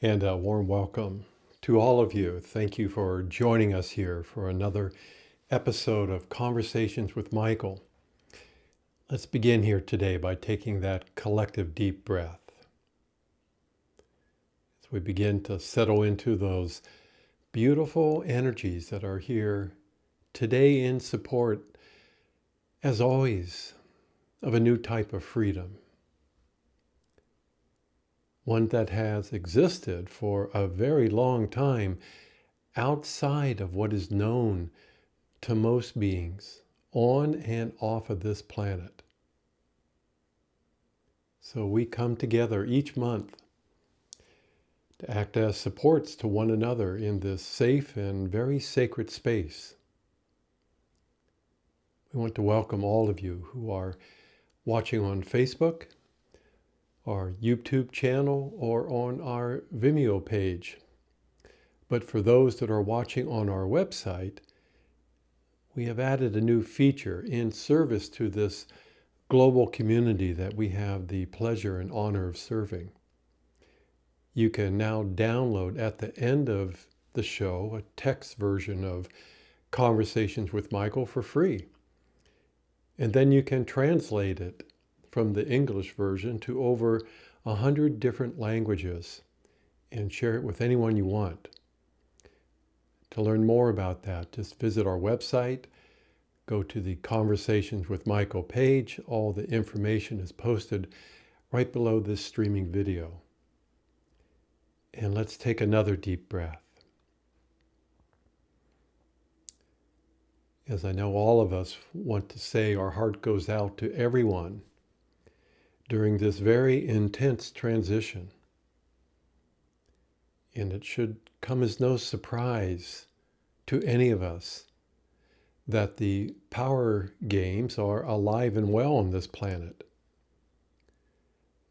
And a warm welcome to all of you. Thank you for joining us here for another episode of Conversations with Michael. Let's begin here today by taking that collective deep breath. As we begin to settle into those beautiful energies that are here today in support, as always, of a new type of freedom. One that has existed for a very long time outside of what is known to most beings on and off of this planet. So we come together each month to act as supports to one another in this safe and very sacred space. We want to welcome all of you who are watching on Facebook, our YouTube channel, or on our Vimeo page. But for those that are watching on our website, we have added a new feature in service to this global community that we have the pleasure and honor of serving. You can now download at the end of the show a text version of Conversations with Michael for free. And then you can translate it from the English version to over 100 different languages and share it with anyone you want. To learn more about that, just visit our website, go to the Conversations with Michael page. All the information is posted right below this streaming video. And let's take another deep breath. As I know all of us want to say, our heart goes out to everyone during this very intense transition. And it should come as no surprise to any of us that the power games are alive and well on this planet.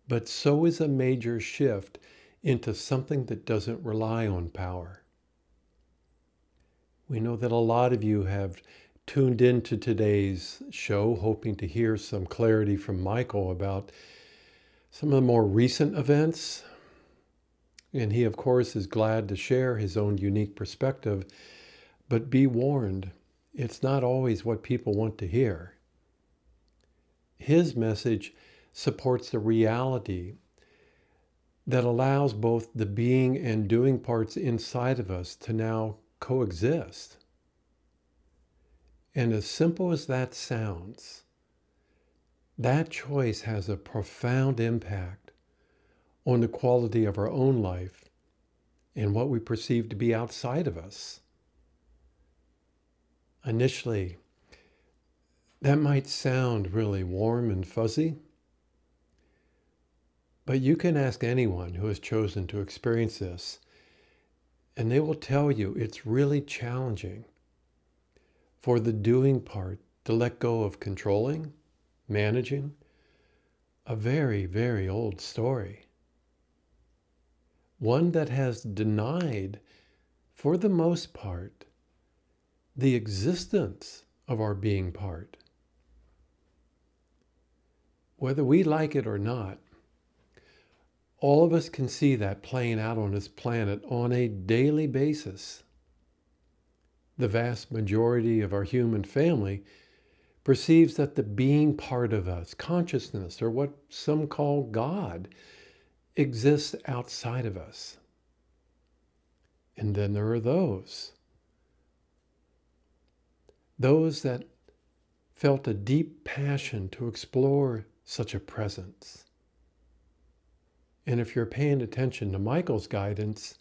But so is a major shift into something that doesn't rely on power. We know that a lot of you have tuned into today's show hoping to hear some clarity from Michael about some of the more recent events. And he, of course, is glad to share his own unique perspective. But be warned, it's not always what people want to hear. His message supports the reality that allows both the being and doing parts inside of us to now coexist. And as simple as that sounds, that choice has a profound impact on the quality of our own life and what we perceive to be outside of us. Initially, that might sound really warm and fuzzy, but you can ask anyone who has chosen to experience this, and they will tell you it's really challenging for the doing part to let go of controlling, managing a very, very old story. One that has denied, for the most part, the existence of our being part. Whether we like it or not, all of us can see that playing out on this planet on a daily basis. The vast majority of our human family perceives that the being part of us, consciousness, or what some call God, exists outside of us. And then there are those that felt a deep passion to explore such a presence. And if you're paying attention to Michael's guidance,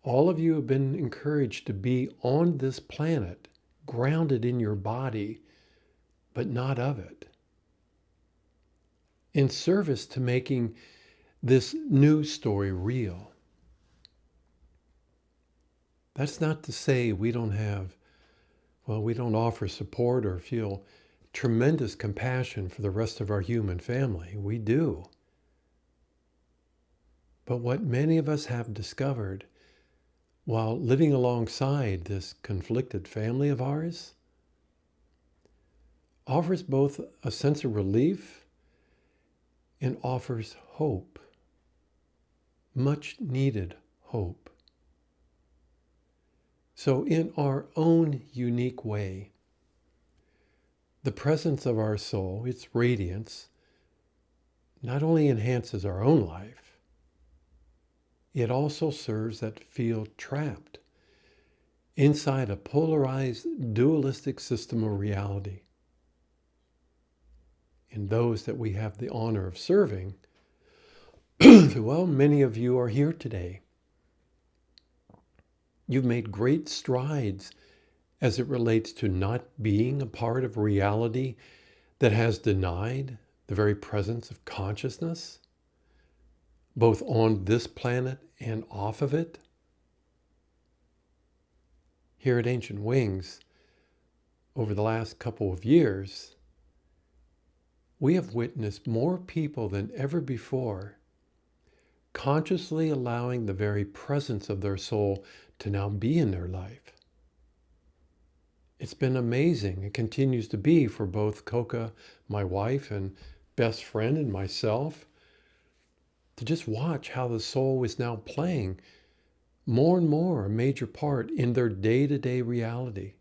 all of you have been encouraged to be on this planet, grounded in your body, but not of it, in service to making this new story real. That's not to say we don't offer support or feel tremendous compassion for the rest of our human family. We do. But what many of us have discovered while living alongside this conflicted family of ours offers both a sense of relief and offers hope. much needed hope. So in our own unique way, the presence of our soul, its radiance, not only enhances our own life, it also serves that feel trapped inside a polarized, dualistic system of reality. And those that we have the honor of serving, well, many of you are here today. You've made great strides as it relates to not being a part of reality that has denied the very presence of consciousness, both on this planet and off of it. Here at Ancient Wings, over the last couple of years, we have witnessed more people than ever before consciously allowing the very presence of their soul to now be in their life. It's been amazing. It continues to be for both Coca, my wife and best friend, and myself, to just watch how the soul is now playing more and more a major part in their day-to-day reality,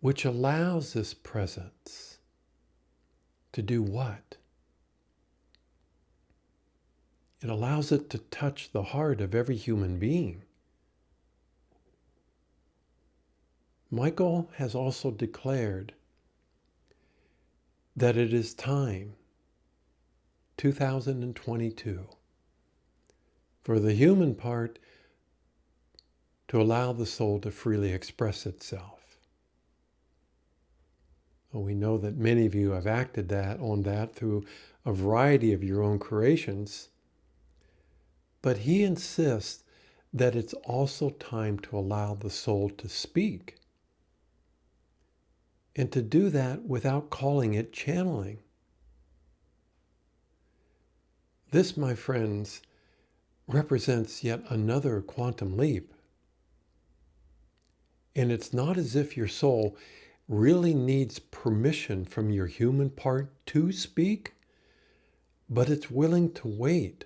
which allows this presence to do what? It allows it to touch the heart of every human being. Michael has also declared that it is time, 2022, for the human part to allow the soul to freely express itself. Well, we know that many of you have acted on that through a variety of your own creations, but he insists that it's also time to allow the soul to speak, and to do that without calling it channeling. This, my friends, represents yet another quantum leap. And it's not as if your soul really needs permission from your human part to speak, but it's willing to wait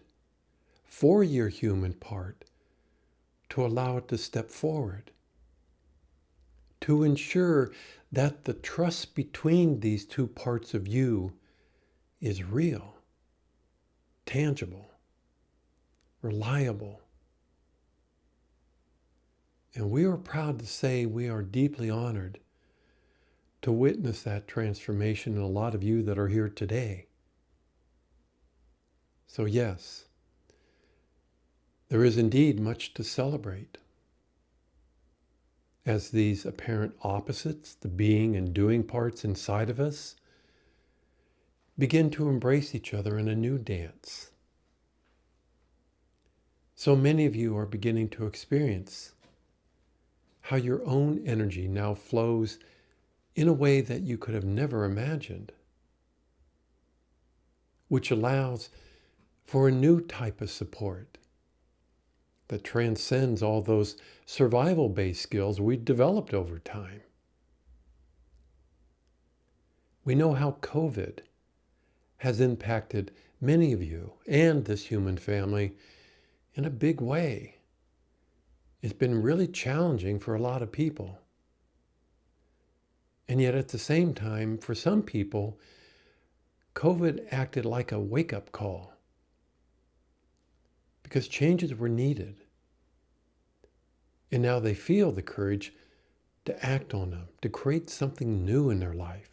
for your human part to allow it to step forward, to ensure that the trust between these two parts of you is real, tangible, reliable. And we are proud to say we are deeply honored to witness that transformation in a lot of you that are here today. So yes, there is indeed much to celebrate as these apparent opposites, the being and doing parts inside of us, begin to embrace each other in a new dance. So many of you are beginning to experience how your own energy now flows in a way that you could have never imagined, which allows for a new type of support that transcends all those survival-based skills we developed over time. We know how COVID has impacted many of you and this human family in a big way. It's been really challenging for a lot of people. And yet at the same time, for some people, COVID acted like a wake-up call, because changes were needed. And now they feel the courage to act on them, to create something new in their life.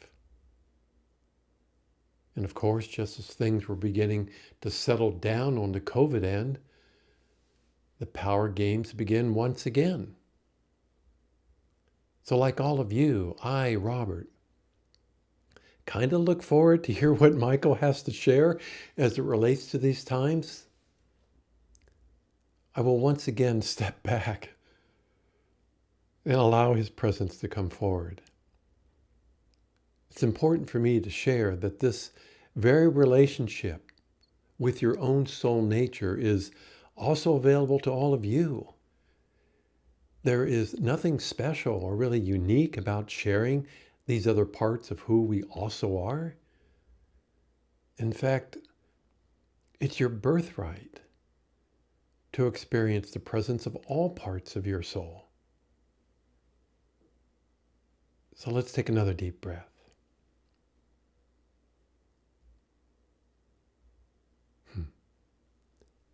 And of course, just as things were beginning to settle down on the COVID end, the power games begin once again. So like all of you, I, Robert, kind of look forward to hear what Michael has to share as it relates to these times. I will once again step back and allow his presence to come forward. It's important for me to share that this very relationship with your own soul nature is also available to all of you. There is nothing special or really unique about sharing these other parts of who we also are. In fact, It's your birthright to experience the presence of all parts of your soul. So let's take another deep breath.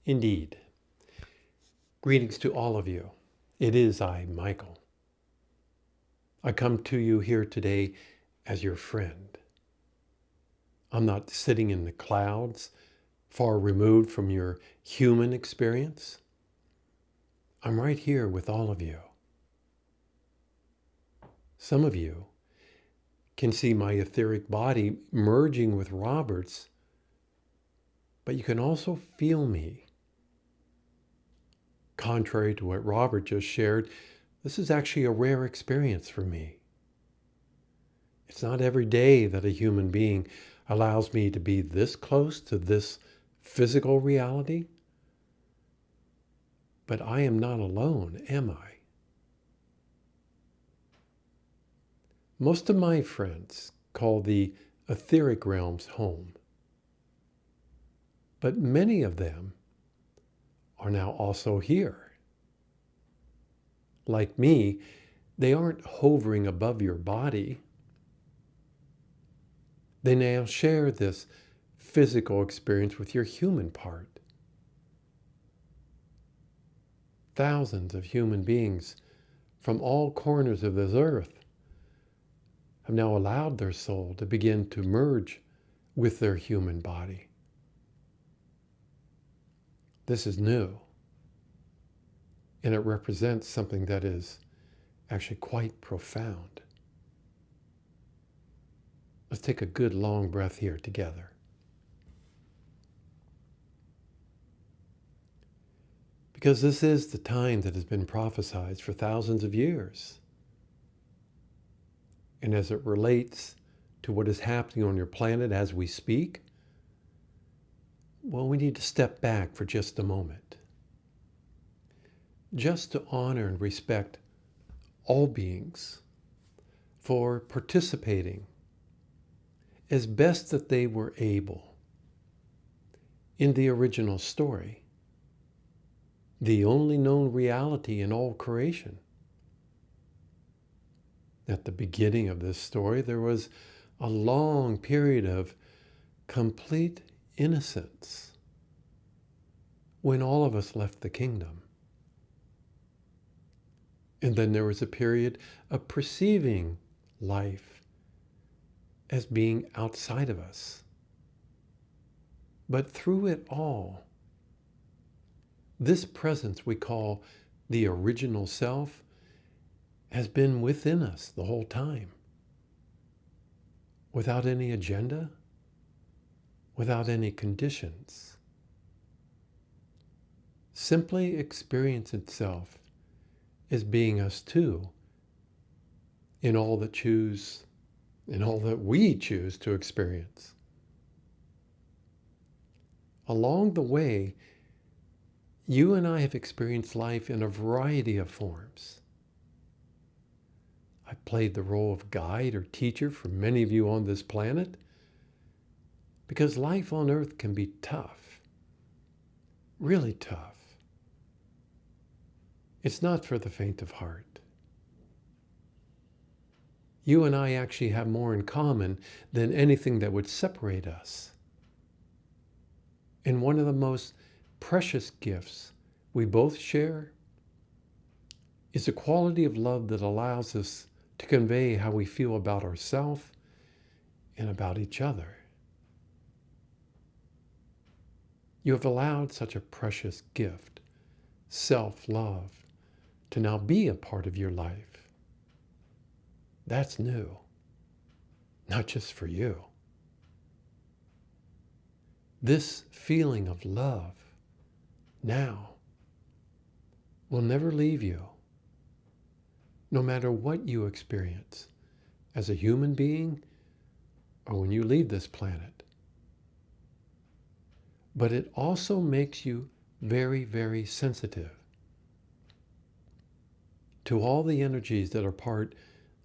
Indeed. Greetings to all of you. It is I, Michael. I come to you here today as your friend. I'm not sitting in the clouds, far removed from your human experience. I'm right here with all of you. Some of you can see my etheric body merging with Robert's, but you can also feel me. Contrary to what Robert just shared, this is actually a rare experience for me. It's not every day that a human being allows me to be this close to this physical reality. But I am not alone, am I? Most of my friends call the etheric realms home. But many of them are now also here. Like me, they aren't hovering above your body. They now share this physical experience with your human part. Thousands of human beings from all corners of this earth have now allowed their soul to begin to merge with their human body. This is new, and it represents something that is actually quite profound. Let's take a good long breath here together. Because this is the time that has been prophesied for thousands of years. And as it relates to what is happening on your planet as we speak, well, we need to step back for just a moment. Just to honor and respect all beings for participating as best that they were able in the original story, the only known reality in all creation. At the beginning of this story, there was a long period of complete innocence when all of us left the kingdom. And then there was a period of perceiving life as being outside of us. But through it all, this presence we call the original self has been within us the whole time, without any agenda, without any conditions. Simply experience itself as being us too, in all that we choose to experience. Along the way, you and I have experienced life in a variety of forms. I played the role of guide or teacher for many of you on this planet because life on earth can be tough, really tough. It's not for the faint of heart. You and I actually have more in common than anything that would separate us. And one of the most precious gifts we both share is a quality of love that allows us to convey how we feel about ourselves and about each other. You have allowed such a precious gift, self-love, to now be a part of your life. That's new, not just for you. This feeling of love now will never leave you, no matter what you experience as a human being or when you leave this planet. But it also makes you very, very sensitive to all the energies that are part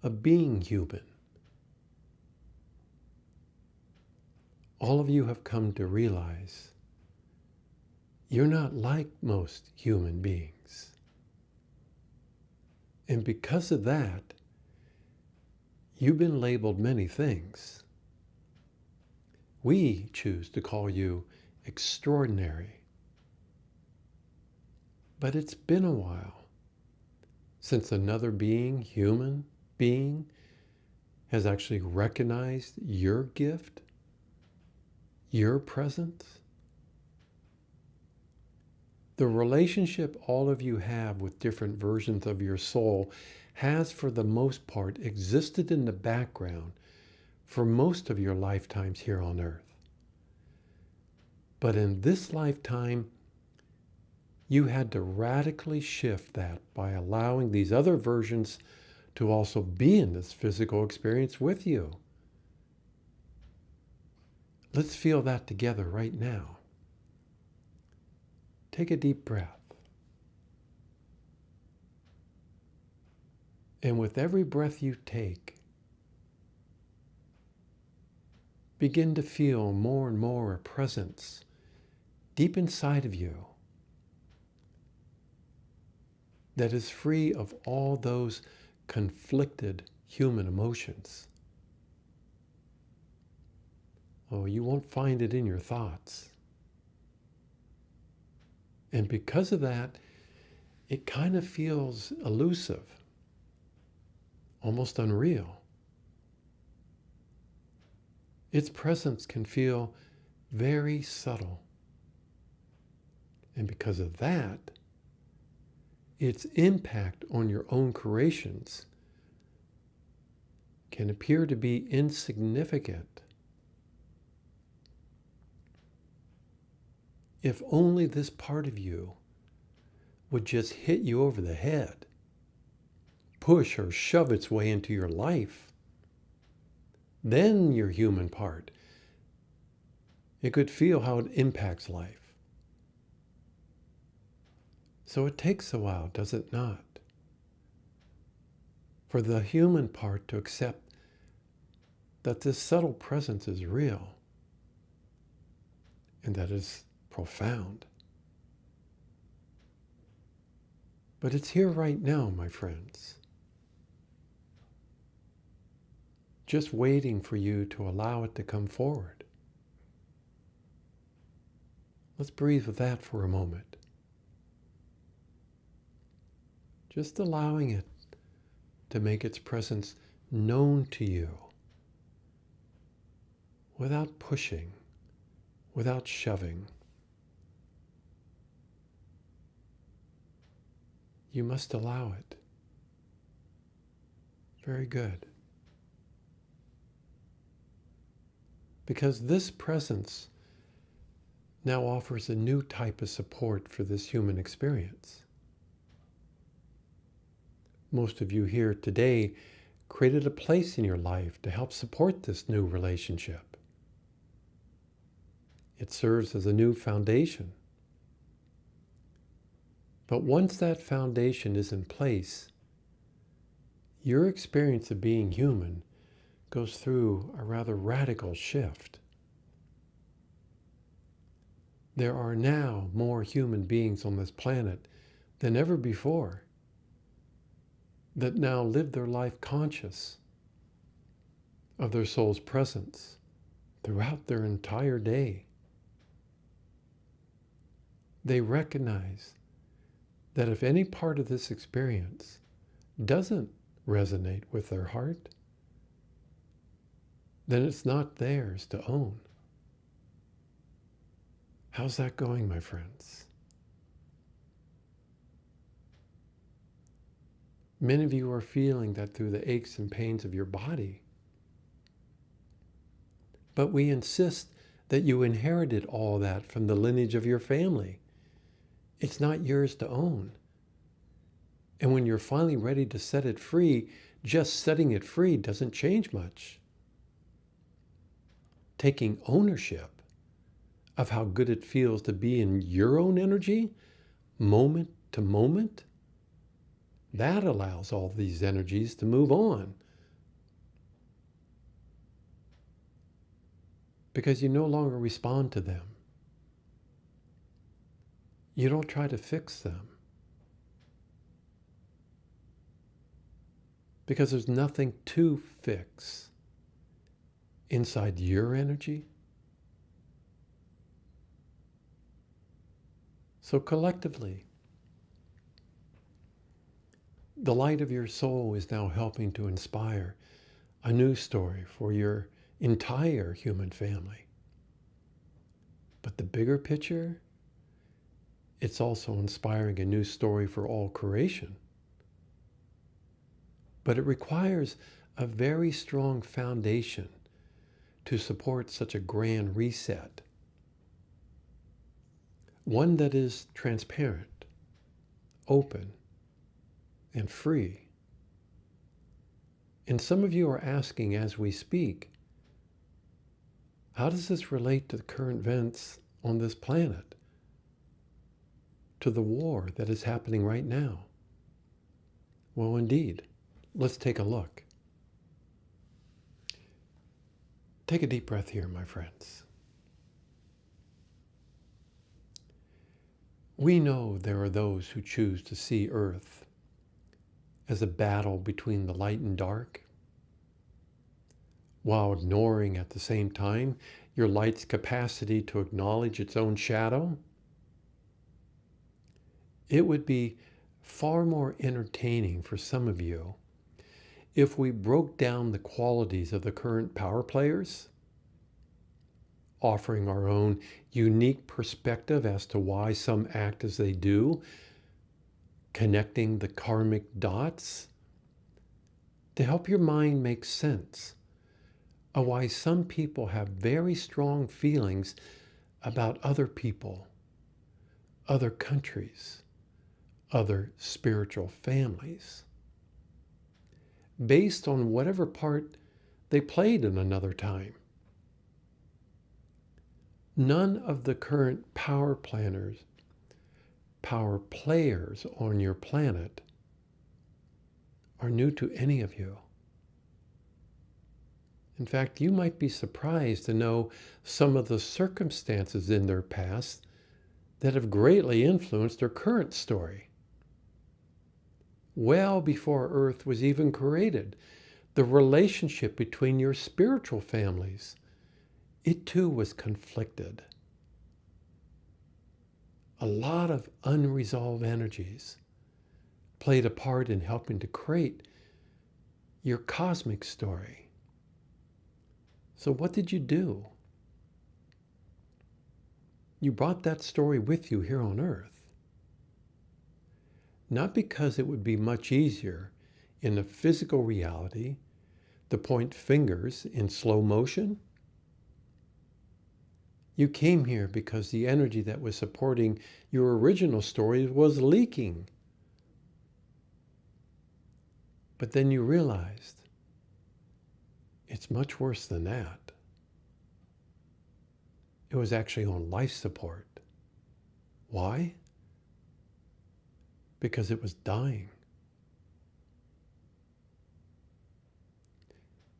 of being human. All of you have come to realize You're not like most human beings. And because of that, you've been labeled many things. We choose to call you extraordinary. But it's been a while since another being, human being, has actually recognized your gift, your presence. The relationship all of you have with different versions of your soul has, for the most part, existed in the background for most of your lifetimes here on earth. But in this lifetime, you had to radically shift that by allowing these other versions to also be in this physical experience with you. Let's feel that together right now. Take a deep breath. And with every breath you take, begin to feel more and more a presence deep inside of you that is free of all those conflicted human emotions. Oh, you won't find it in your thoughts. And because of that, it kind of feels elusive, almost unreal. Its presence can feel very subtle. And because of that, its impact on your own creations can appear to be insignificant. If only this part of you would just hit you over the head, push or shove its way into your life, then your human part, it could feel how it impacts life. So it takes a while, does it not, for the human part to accept that this subtle presence is real and that it's profound. But it's here right now, my friends, just waiting for you to allow it to come forward. Let's breathe with that for a moment. Just allowing it to make its presence known to you without pushing, without shoving. You must allow it. Very good. Because this presence now offers a new type of support for this human experience. Most of you here today created a place in your life to help support this new relationship. It serves as a new foundation. But once that foundation is in place, your experience of being human goes through a rather radical shift. There are now more human beings on this planet than ever before that now live their life conscious of their soul's presence throughout their entire day. They recognize that if any part of this experience doesn't resonate with their heart, then it's not theirs to own. How's that going, my friends? Many of you are feeling that through the aches and pains of your body. But we insist that you inherited all that from the lineage of your family. It's not yours to own. And when you're finally ready to set it free, just setting it free doesn't change much. Taking ownership of how good it feels to be in your own energy, moment to moment, that allows all these energies to move on. Because you no longer respond to them. You don't try to fix them because there's nothing to fix inside your energy. So collectively, the light of your soul is now helping to inspire a new story for your entire human family. But the bigger picture, it's also inspiring a new story for all creation. But it requires a very strong foundation to support such a grand reset. One that is transparent, open, and free. And some of you are asking as we speak, how does this relate to the current events on this planet? To the war that is happening right now? Well, indeed. Let's take a look. Take a deep breath here, my friends. We know there are those who choose to see Earth as a battle between the light and dark, while ignoring at the same time your light's capacity to acknowledge its own shadow. It would be far more entertaining for some of you if we broke down the qualities of the current power players, offering our own unique perspective as to why some act as they do, connecting the karmic dots to help your mind make sense of why some people have very strong feelings about other people, other countries, other spiritual families, based on whatever part they played in another time. None of the current power players on your planet are new to any of you. In fact, you might be surprised to know some of the circumstances in their past that have greatly influenced their current story. Well before Earth was even created, the relationship between your spiritual families, it too was conflicted. A lot of unresolved energies played a part in helping to create your cosmic story. So what did you do? You brought that story with you here on Earth. Not because it would be much easier in a physical reality to point fingers in slow motion. You came here because the energy that was supporting your original story was leaking. But then you realized it's much worse than that. It was actually on life support. Why? Because it was dying.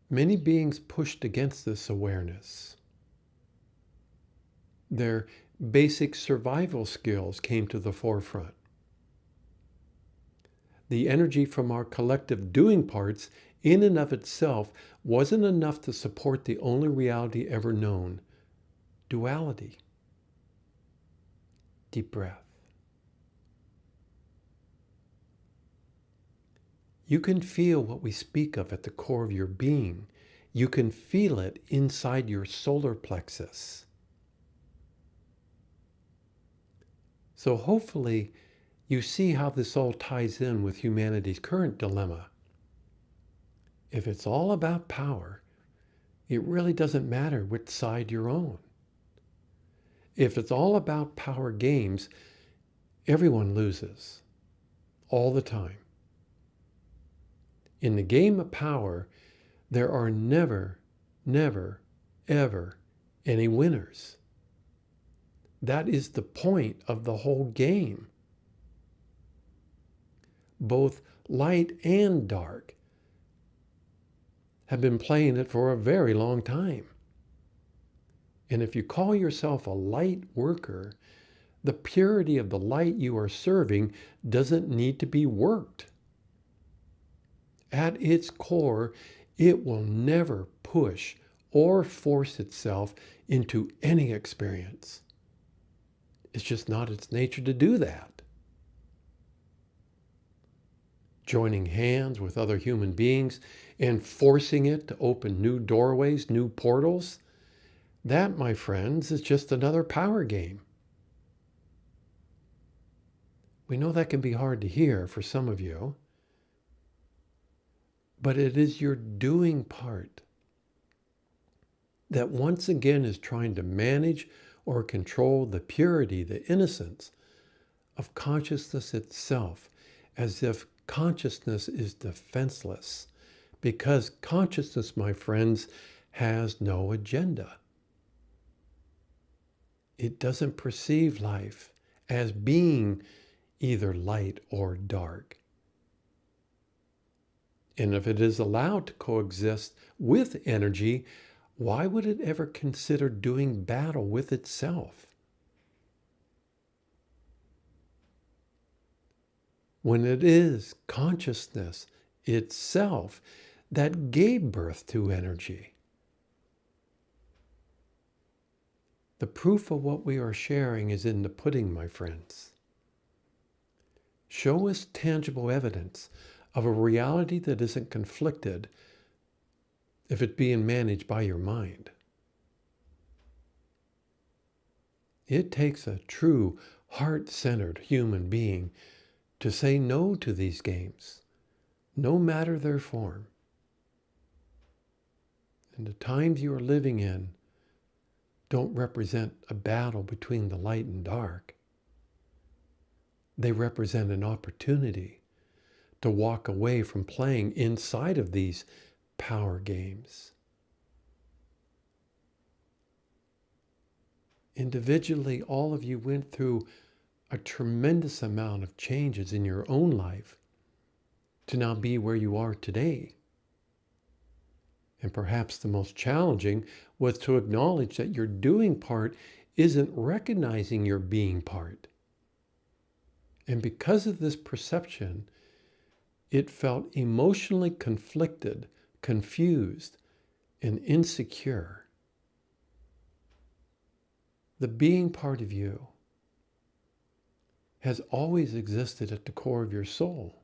Many beings pushed against this awareness. Their basic survival skills came to the forefront. The energy from our collective doing parts in and of itself wasn't enough to support the only reality ever known, duality. Deep breath. You can feel what we speak of at the core of your being. You can feel it inside your solar plexus. So hopefully you see how this all ties in with humanity's current dilemma. If it's all about power, it really doesn't matter which side you're on. If it's all about power games, everyone loses all the time. In the game of power, there are never, ever any winners. That is the point of the whole game. Both light and dark have been playing it for a very long time. And if you call yourself a light worker, The purity of the light you are serving doesn't need to be worked. At its core, it will never push or force itself into any experience. It's just not its nature to do that. Joining hands with other human beings and forcing it to open new doorways, new portals, that, my friends, is just another power game. We know that can be hard to hear for some of you, but it is your doing part that once again is trying to manage or control the purity, the innocence of consciousness itself, as if consciousness is defenseless, because consciousness, my friends, has no agenda. It doesn't perceive life as being either light or dark. And if it is allowed to coexist with energy, why would it ever consider doing battle with itself? When it is consciousness itself that gave birth to energy. The proof of what we are sharing is in the pudding, my friends. Show us tangible evidence of a reality that isn't conflicted if it's being managed by your mind. It takes a true heart-centered human being to say no to these games, no matter their form. And the times you are living in don't represent a battle between the light and dark. They represent an opportunity to walk away from playing inside of these power games. Individually, all of you went through a tremendous amount of changes in your own life to now be where you are today. And perhaps the most challenging was to acknowledge that your doing part isn't recognizing your being part. And because of this perception, it felt emotionally conflicted, confused, and insecure. The being part of you has always existed at the core of your soul.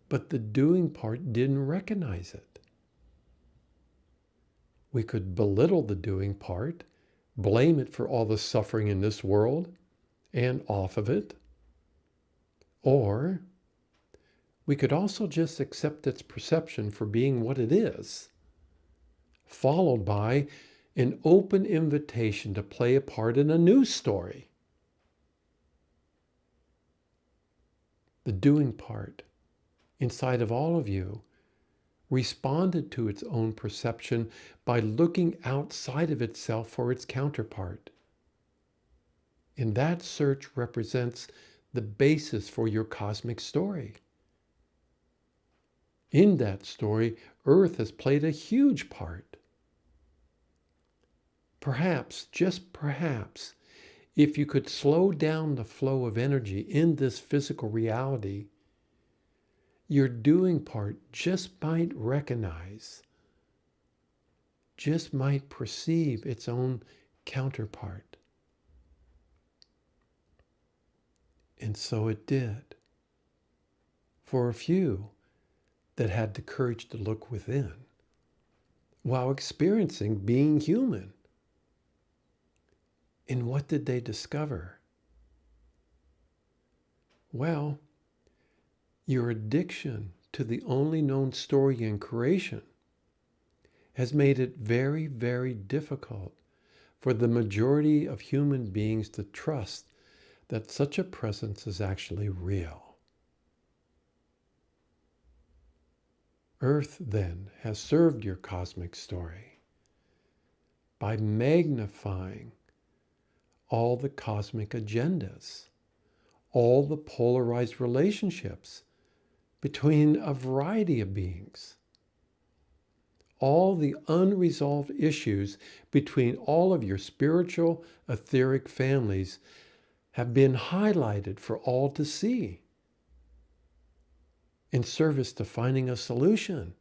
But the doing part didn't recognize it. We could belittle the doing part, blame it for all the suffering in this world and off of it. Or we could also just accept its perception for being what it is, followed by an open invitation to play a part in a new story. The doing part inside of all of you responded to its own perception by looking outside of itself for its counterpart. And that search represents the basis for your cosmic story. In that story, Earth has played a huge part. Perhaps, just perhaps, if you could slow down the flow of energy in this physical reality, your doing part just might recognize, just might perceive its own counterpart. And so it did. For a few that had the courage to look within while experiencing being human. And what did they discover? Well, your addiction to the only known story in creation has made it very, very difficult for the majority of human beings to trust that such a presence is actually real. Earth, then, has served your cosmic story by magnifying all the cosmic agendas, all the polarized relationships between a variety of beings, all the unresolved issues between all of your spiritual, etheric families have been highlighted for all to see in service to finding a solution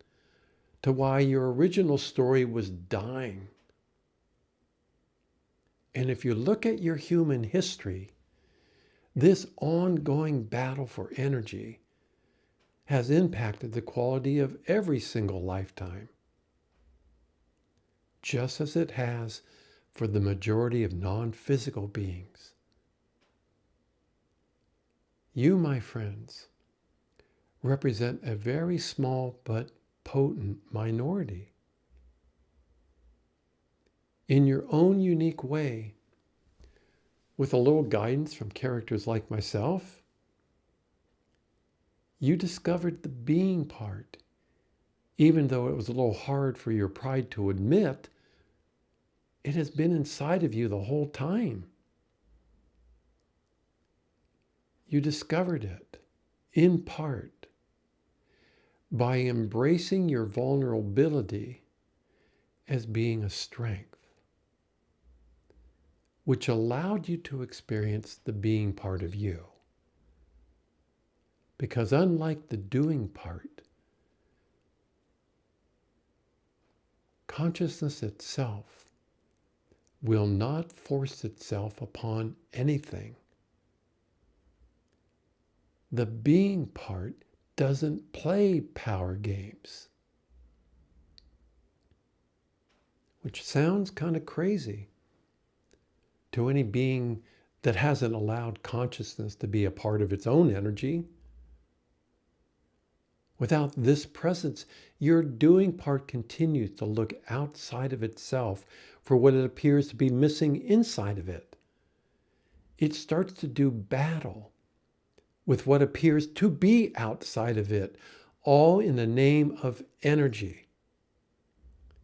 to why your original story was dying. And if you look at your human history, this ongoing battle for energy has impacted the quality of every single lifetime, just as it has for the majority of non-physical beings. You, my friends, represent a very small but potent minority. In your own unique way, with a little guidance from characters like myself, you discovered the being part, even though it was a little hard for your pride to admit. It has been inside of you the whole time. You discovered it, in part, by embracing your vulnerability as being a strength, which allowed you to experience the being part of you. Because unlike the doing part, consciousness itself will not force itself upon anything. The being part doesn't play power games, which sounds kind of crazy to any being that hasn't allowed consciousness to be a part of its own energy. Without this presence, your doing part continues to look outside of itself for what it appears to be missing inside of it. It starts to do battle with what appears to be outside of it, all in the name of energy.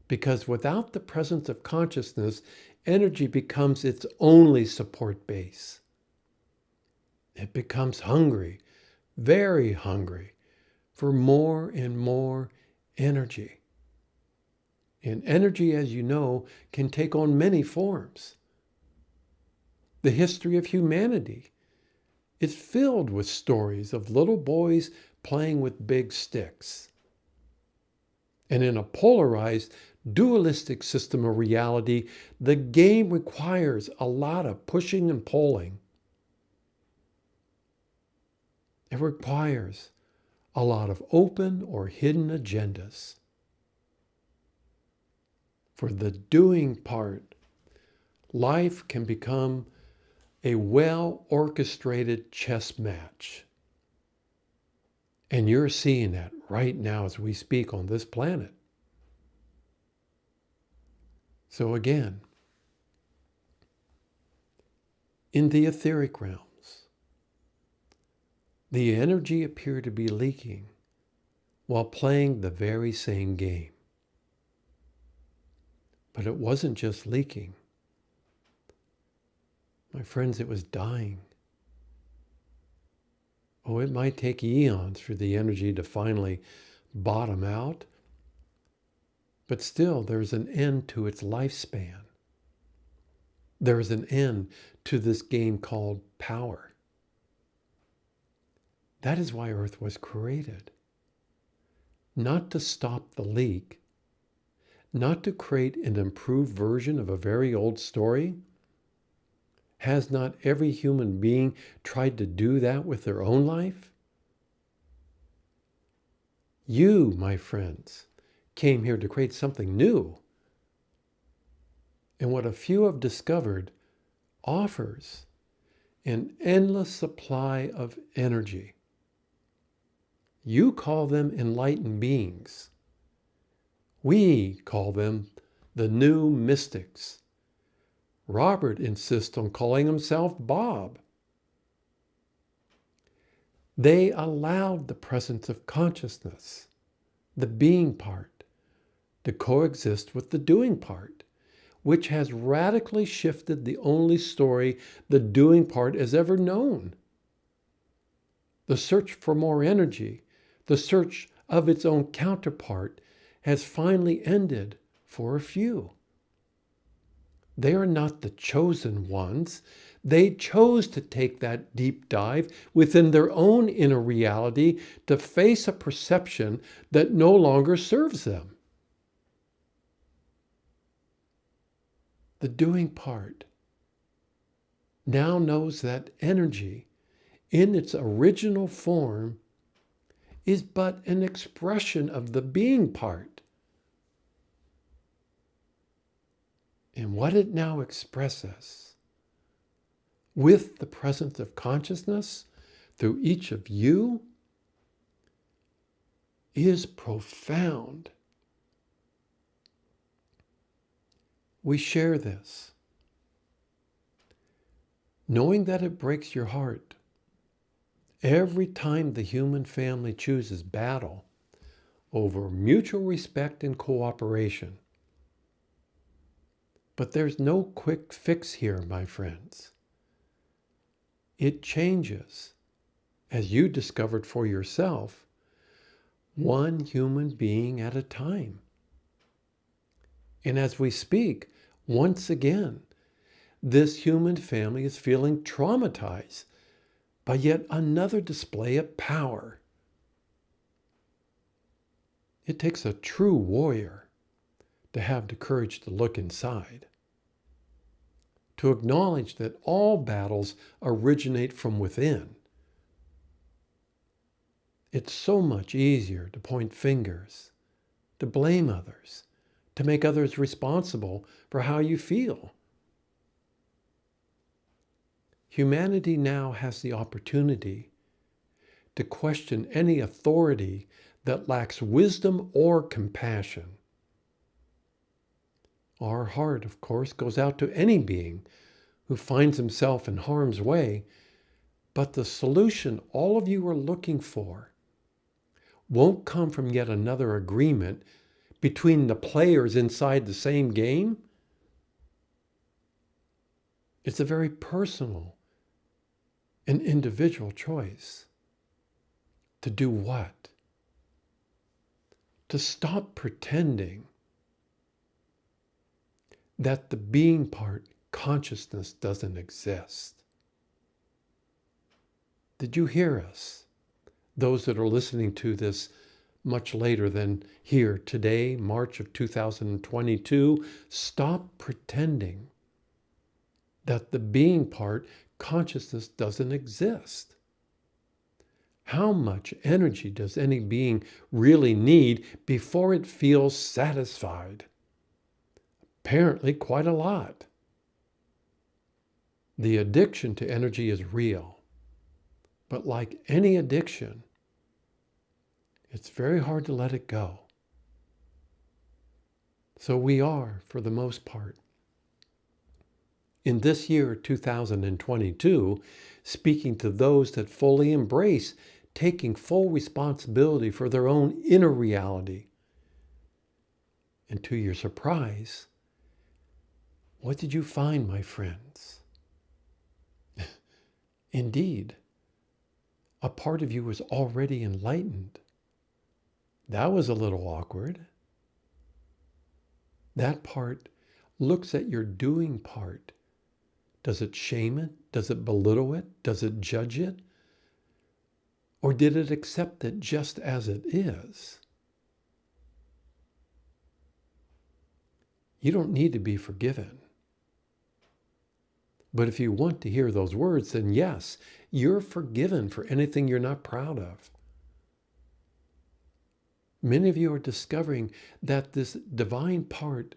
Because without the presence of consciousness, energy becomes its only support base. It becomes hungry, very hungry, for more and more energy. And energy, as you know, can take on many forms. The history of humanity is filled with stories of little boys playing with big sticks. And in a polarized, dualistic system of reality, the game requires a lot of pushing and pulling. It requires a lot of open or hidden agendas. For the doing part, life can become a well-orchestrated chess match. And you're seeing that right now as we speak on this planet. So again, in the etheric realms, the energy appeared to be leaking while playing the very same game. But it wasn't just leaking. My friends, it was dying. Oh, it might take eons for the energy to finally bottom out, but still there's an end to its lifespan. There is an end to this game called power. That is why Earth was created. Not to stop the leak, not to create an improved version of a very old story. Has not every human being tried to do that with their own life? You, my friends, came here to create something new. And what a few have discovered offers an endless supply of energy. You call them enlightened beings. We call them the new mystics. Robert insists on calling himself Bob. They allowed the presence of consciousness, the being part, to coexist with the doing part, which has radically shifted the only story the doing part has ever known. The search for more energy, the search of its own counterpart, has finally ended for a few. They are not the chosen ones. They chose to take that deep dive within their own inner reality to face a perception that no longer serves them. The doing part now knows that energy in its original form is but an expression of the being part. And what it now expresses with the presence of consciousness through each of you is profound. We share this, knowing that it breaks your heart every time the human family chooses battle over mutual respect and cooperation. But there's no quick fix here, my friends. It changes, as you discovered for yourself, one human being at a time. And as we speak, once again, this human family is feeling traumatized by yet another display of power. It takes a true warrior to have the courage to look inside, to acknowledge that all battles originate from within. It's so much easier to point fingers, to blame others, to make others responsible for how you feel. Humanity now has the opportunity to question any authority that lacks wisdom or compassion. Our heart, of course, goes out to any being who finds himself in harm's way, but the solution all of you are looking for won't come from yet another agreement between the players inside the same game. It's a very personal and individual choice. To do what? To stop pretending that the being part, consciousness, doesn't exist. Did you hear us? Those that are listening to this much later than here today, March of 2022, stop pretending that the being part, consciousness, doesn't exist. How much energy does any being really need before it feels satisfied? Apparently quite a lot. The addiction to energy is real, but like any addiction, it's very hard to let it go. So we are, for the most part, in this year 2022, speaking to those that fully embrace taking full responsibility for their own inner reality. And to your surprise, what did you find, my friends? Indeed, a part of you was already enlightened. That was a little awkward. That part looks at your doing part. Does it shame it? Does it belittle it? Does it judge it? Or did it accept it just as it is? You don't need to be forgiven. But if you want to hear those words, then yes, you're forgiven for anything you're not proud of. Many of you are discovering that this divine part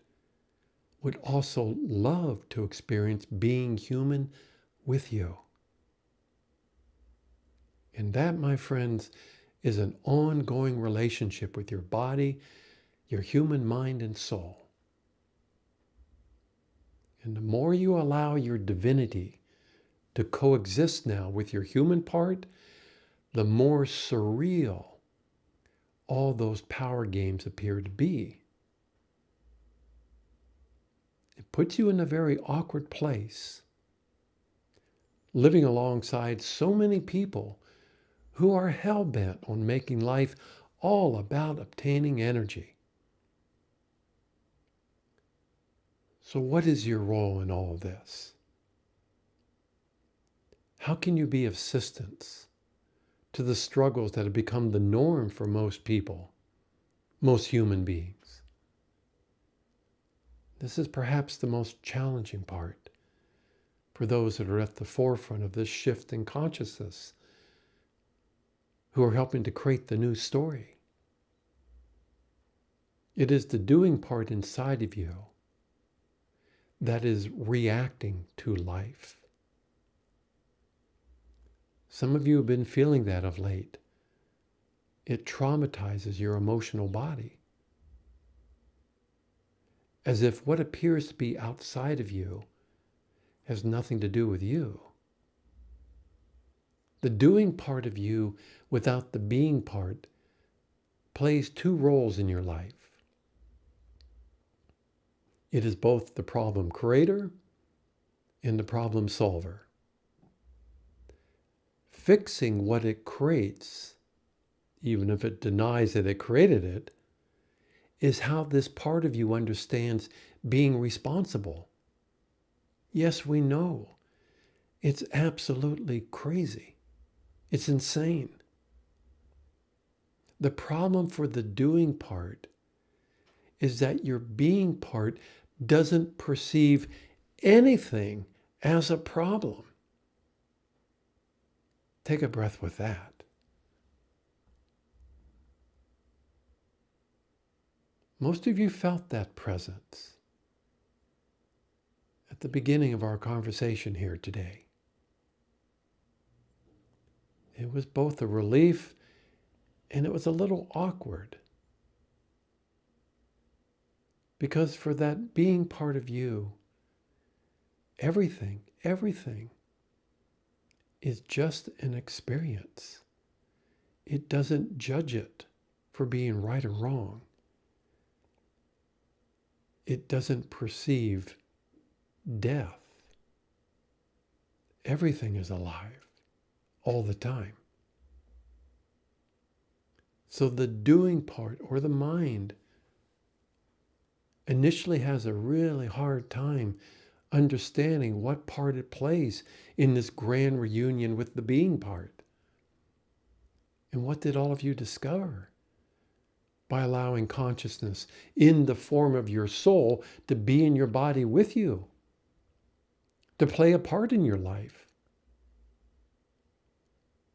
would also love to experience being human with you. And that, my friends, is an ongoing relationship with your body, your human mind and soul. And the more you allow your divinity to coexist now with your human part, the more surreal all those power games appear to be. It puts you in a very awkward place, living alongside so many people who are hell-bent on making life all about obtaining energy. So what is your role in all of this? How can you be of assistance to the struggles that have become the norm for most people, most human beings? This is perhaps the most challenging part for those that are at the forefront of this shift in consciousness, who are helping to create the new story. It is the doing part inside of you that is reacting to life. Some of you have been feeling that of late. It traumatizes your emotional body, as if what appears to be outside of you has nothing to do with you. The doing part of you without the being part plays two roles in your life. It is both the problem creator and the problem solver. Fixing what it creates, even if it denies that it created it, is how this part of you understands being responsible. Yes, we know. It's absolutely crazy. It's insane. The problem for the doing part is that your being part doesn't perceive anything as a problem. Take a breath with that. Most of you felt that presence at the beginning of our conversation here today. It was both a relief and it was a little awkward. Because for that being part of you, everything is just an experience. It doesn't judge it for being right or wrong. It doesn't perceive death. Everything is alive all the time. So the doing part, or the mind, initially has a really hard time understanding what part it plays in this grand reunion with the being part. And what did all of you discover by allowing consciousness in the form of your soul to be in your body with you, to play a part in your life?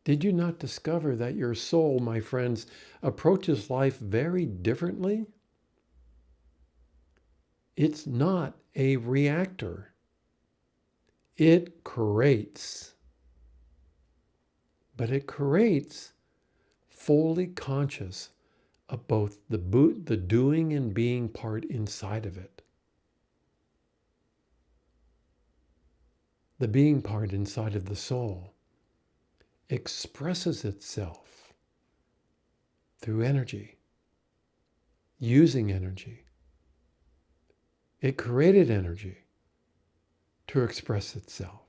Did you not discover that your soul, my friends, approaches life very differently? It's not a reactor. It creates. But it creates fully conscious of both the doing and being part inside of it. The being part inside of the soul expresses itself through energy, using energy. It created energy to express itself.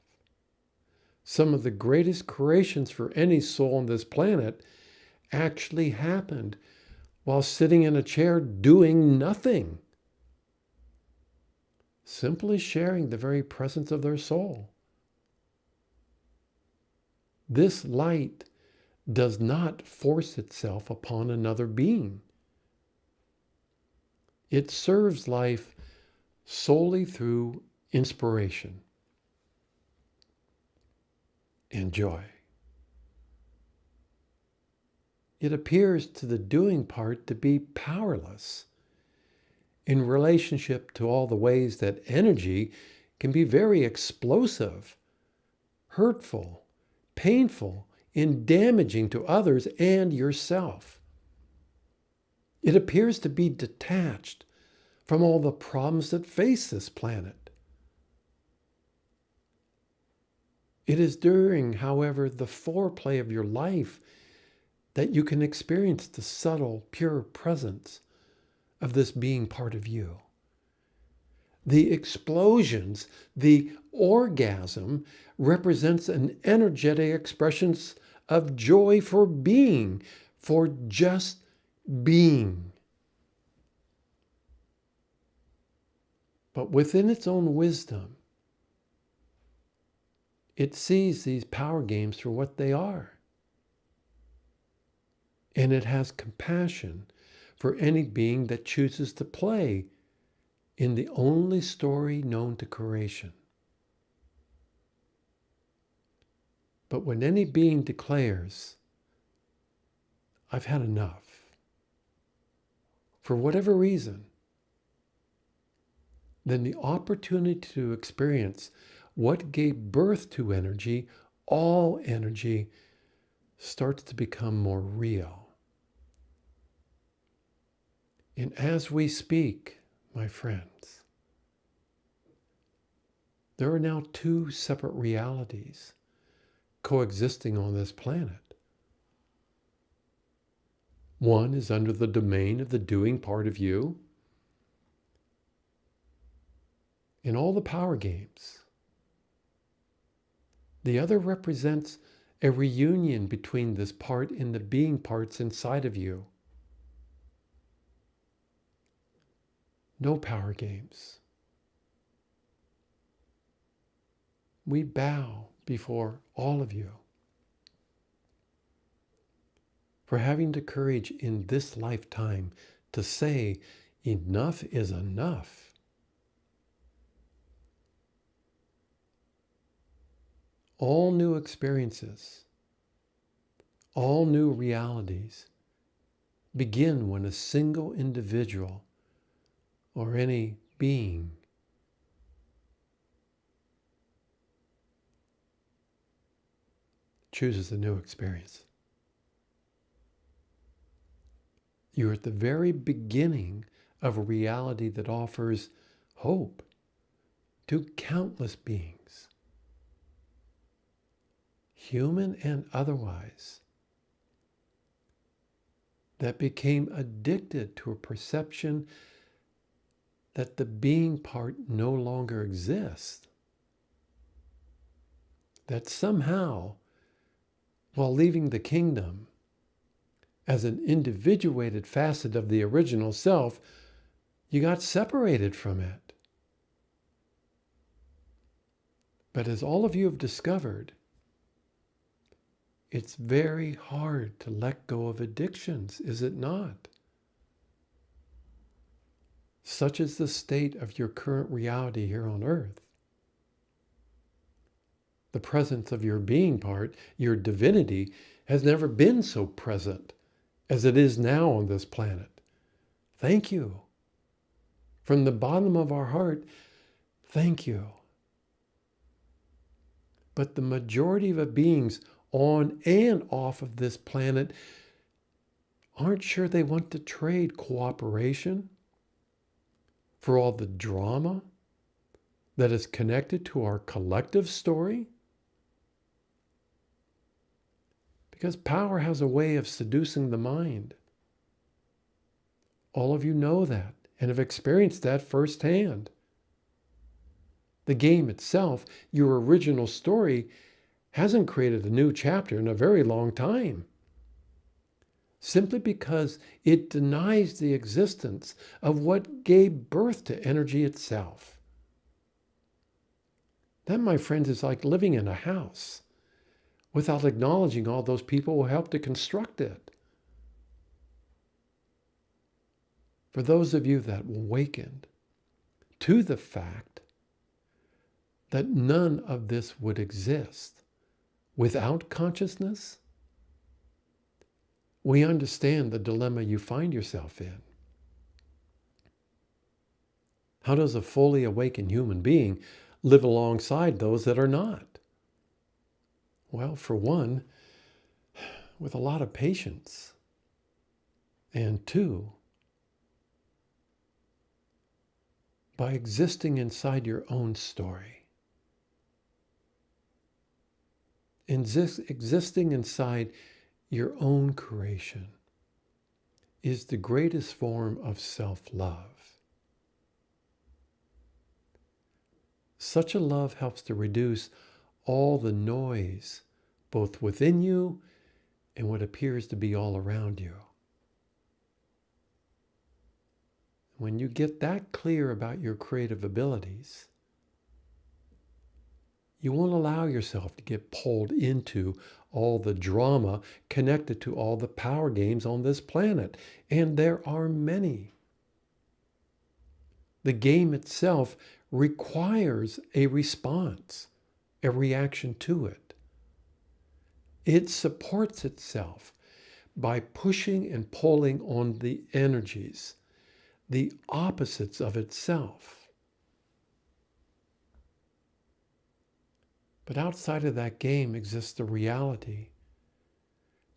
Some of the greatest creations for any soul on this planet actually happened while sitting in a chair doing nothing, simply sharing the very presence of their soul. This light does not force itself upon another being. It serves life solely through inspiration and joy. It appears to the doing part to be powerless in relationship to all the ways that energy can be very explosive, hurtful, painful, and damaging to others and yourself. It appears to be detached from all the problems that face this planet. It is during, however, the foreplay of your life that you can experience the subtle, pure presence of this being part of you. The explosions, the orgasm represents an energetic expression of joy for being, for just being. But within its own wisdom, it sees these power games for what they are. And it has compassion for any being that chooses to play in the only story known to creation. But when any being declares, I've had enough, for whatever reason, then the opportunity to experience what gave birth to energy, all energy, starts to become more real. And as we speak, my friends, there are now two separate realities coexisting on this planet. One is under the domain of the doing part of you in all the power games. The other represents a reunion between this part and the being parts inside of you. No power games. We bow before all of you for having the courage in this lifetime to say, enough is enough. All new experiences, all new realities begin when a single individual or any being chooses a new experience. You're at the very beginning of a reality that offers hope to countless beings, human and otherwise, that became addicted to a perception that the being part no longer exists. That somehow, while leaving the kingdom as an individuated facet of the original self, you got separated from it. But as all of you have discovered, it's very hard to let go of addictions, is it not? Such is the state of your current reality here on earth. The presence of your being part, your divinity, has never been so present as it is now on this planet. Thank you. From the bottom of our heart, thank you. But the majority of the beings on and off of this planet aren't sure they want to trade cooperation for all the drama that is connected to our collective story. Because power has a way of seducing the mind. All of you know that and have experienced that firsthand. The game itself, your original story, hasn't created a new chapter in a very long time. Simply because it denies the existence of what gave birth to energy itself. That, my friends, is like living in a house without acknowledging all those people who helped to construct it. For those of you that awakened to the fact that none of this would exist without consciousness, we understand the dilemma you find yourself in. How does a fully awakened human being live alongside those that are not? Well, for one, with a lot of patience. And two, by existing inside your own story. Existing inside your own creation is the greatest form of self-love. Such a love helps to reduce all the noise, both within you and what appears to be all around you. when you get that clear about your creative abilities, you won't allow yourself to get pulled into all the drama connected to all the power games on this planet. And there are many. The game itself requires a response, a reaction to it. It supports itself by pushing and pulling on the energies, the opposites of itself. But outside of that game exists the reality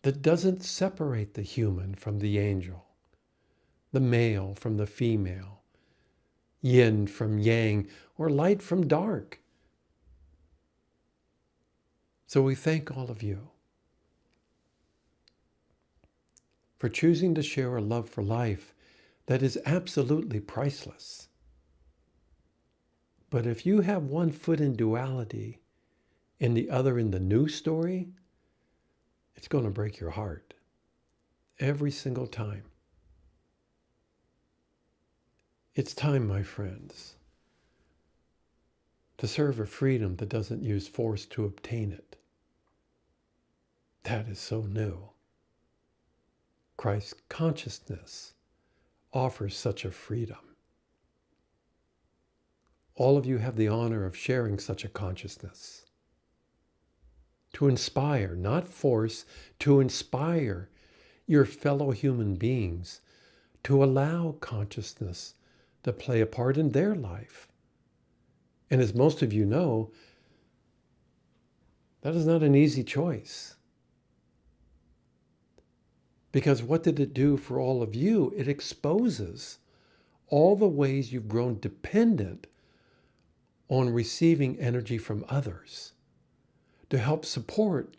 that doesn't separate the human from the angel, the male from the female, yin from yang, or light from dark. So we thank all of you for choosing to share a love for life that is absolutely priceless. But if you have one foot in duality and the other in the new story, it's going to break your heart every single time. It's time, my friends, to serve a freedom that doesn't use force to obtain it. That is so new. Christ's consciousness offers such a freedom. All of you have the honor of sharing such a consciousness. To inspire, not force, to inspire your fellow human beings to allow consciousness to play a part in their life. And as most of you know, that is not an easy choice. Because what did it do for all of you? It exposes all the ways you've grown dependent on receiving energy from others to help support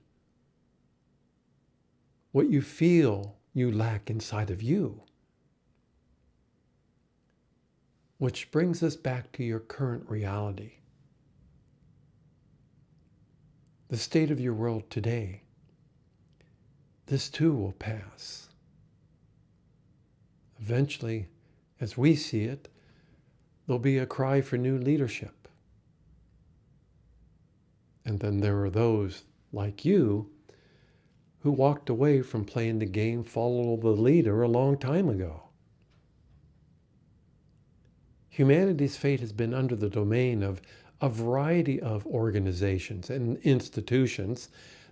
what you feel you lack inside of you. Which brings us back to your current reality. The state of your world today. This too will pass. Eventually, as we see it, there'll be a cry for new leadership. And then there are those like you who walked away from playing the game follow the leader a long time ago. Humanity's fate has been under the domain of a variety of organizations and institutions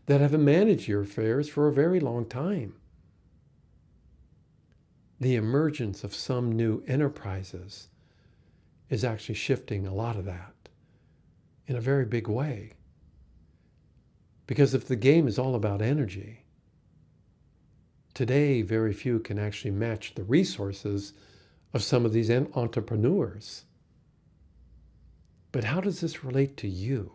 that have managed your affairs for a very long time. The emergence of some new enterprises is actually shifting a lot of that in a very big way. Because if the game is all about energy, today very few can actually match the resources of some of these entrepreneurs. But how does this relate to you?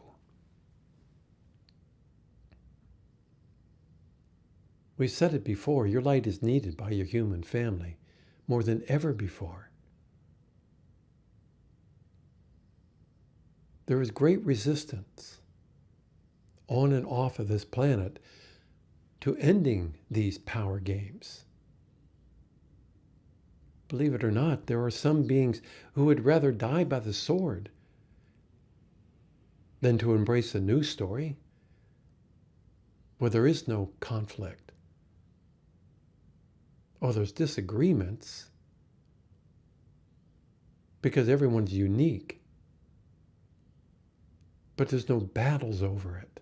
We've said it before, your light is needed by your human family more than ever before. There is great resistance on and off of this planet to ending these power games. Believe it or not, there are some beings who would rather die by the sword than to embrace a new story where there is no conflict. Oh, there's disagreements because everyone's unique, but there's no battles over it.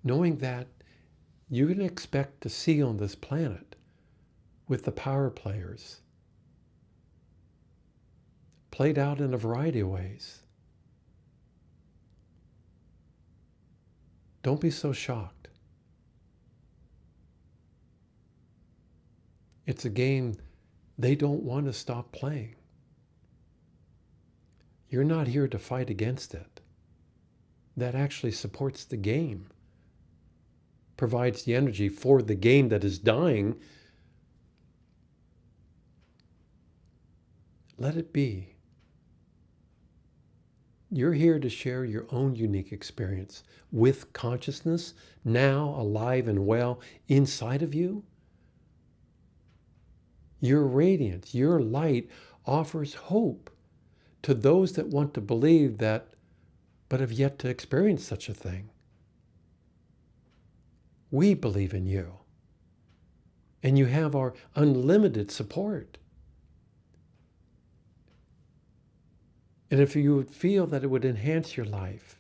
Knowing that you can expect to see on this planet with the power players played out in a variety of ways. Don't be so shocked. It's a game they don't want to stop playing. You're not here to fight against it. That actually supports the game, provides the energy for the game that is dying. Let it be. You're here to share your own unique experience with consciousness now alive and well inside of you. Your radiance, your light offers hope to those that want to believe that, but have yet to experience such a thing. We believe in you, and you have our unlimited support. And if you would feel that it would enhance your life,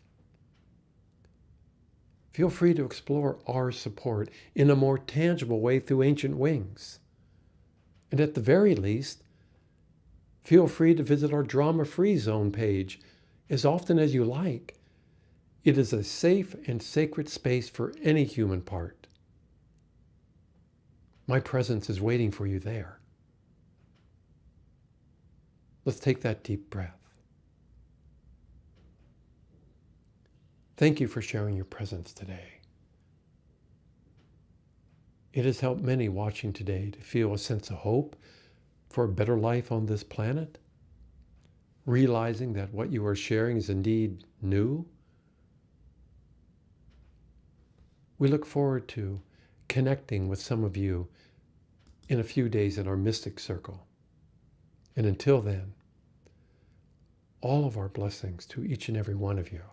feel free to explore our support in a more tangible way through Ancient Wings. And at the very least, feel free to visit our drama-free zone page as often as you like. It is a safe and sacred space for any human part. My presence is waiting for you there. Let's take that deep breath. Thank you for sharing your presence today. It has helped many watching today to feel a sense of hope for a better life on this planet, realizing that what you are sharing is indeed new. We look forward to connecting with some of you in a few days in our Mystic Circle. And until then, all of our blessings to each and every one of you.